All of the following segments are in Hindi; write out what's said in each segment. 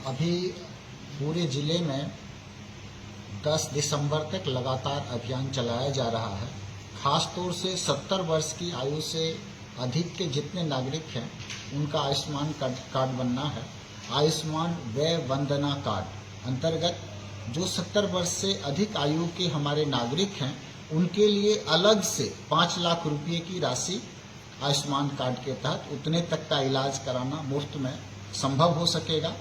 अभी पूरे जिले में 10 दिसंबर तक लगातार अभियान चलाया जा रहा है। खास तौर से 70 वर्ष की आयु से अधिक के जितने नागरिक हैं उनका आयुष्मान कार्ड बनना है। आयुष्मान व्यय वंदना कार्ड अंतर्गत जो 70 वर्ष से अधिक आयु के हमारे नागरिक हैं उनके लिए अलग से 5 लाख रुपये की राशि आयुष्मान कार्ड के तहत उतने तक का इलाज कराना मुफ्त में संभव हो सकेगा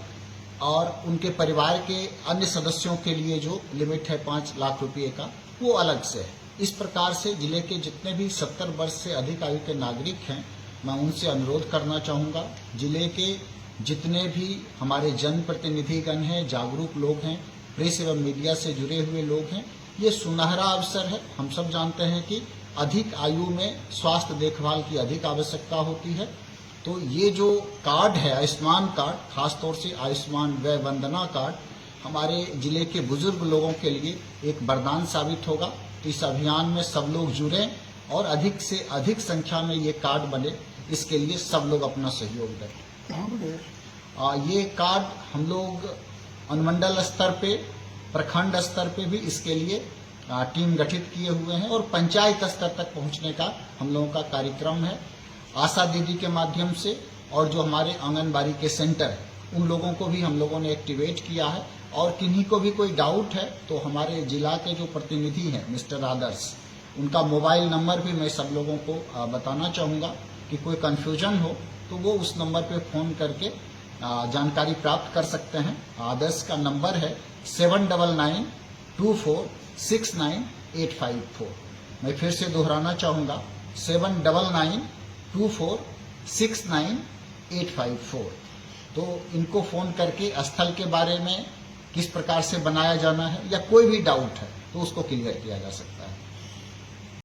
और उनके परिवार के अन्य सदस्यों के लिए जो लिमिट है 5 लाख रुपये का वो अलग से है। इस प्रकार से जिले के जितने भी 70 वर्ष से अधिक आयु के नागरिक हैं मैं उनसे अनुरोध करना चाहूँगा, जिले के जितने भी हमारे जनप्रतिनिधिगण हैं, जागरूक लोग हैं, प्रेस एवं मीडिया से जुड़े हुए लोग हैं, ये सुनहरा अवसर है। हम सब जानते हैं कि अधिक आयु में स्वास्थ्य देखभाल की अधिक आवश्यकता होती है, तो ये जो कार्ड है आयुष्मान कार्ड, खासतौर से आयुष्मान व्यय वंदना कार्ड हमारे जिले के बुजुर्ग लोगों के लिए एक वरदान साबित होगा। तो इस अभियान में सब लोग जुड़ें और अधिक से अधिक संख्या में ये कार्ड बने, इसके लिए सब लोग अपना सहयोग दें। ये कार्ड हम लोग अनुमंडल स्तर पे, प्रखंड स्तर पे भी इसके लिए टीम गठित किए हुए हैं और पंचायत स्तर तक पहुंचने का हम लोगों का कार्यक्रम है। आशा दीदी के माध्यम से और जो हमारे आंगनबाड़ी के सेंटर है उन लोगों को भी हम लोगों ने एक्टिवेट किया है और किन्हीं को भी कोई डाउट है तो हमारे जिला के जो प्रतिनिधि हैं मिस्टर आदर्श, उनका मोबाइल नंबर भी मैं सब लोगों को बताना चाहूँगा कि कोई कन्फ्यूजन हो तो वो उस नंबर पे फ़ोन करके जानकारी प्राप्त कर सकते हैं। आदर्श का नंबर है 7992469854। मैं फिर से दोहराना चाहूँगा 7992469854। तो इनको फ़ोन करके स्थल के बारे में किस प्रकार से बनाया जाना है या कोई भी डाउट है तो उसको क्लियर किया जा सकता है।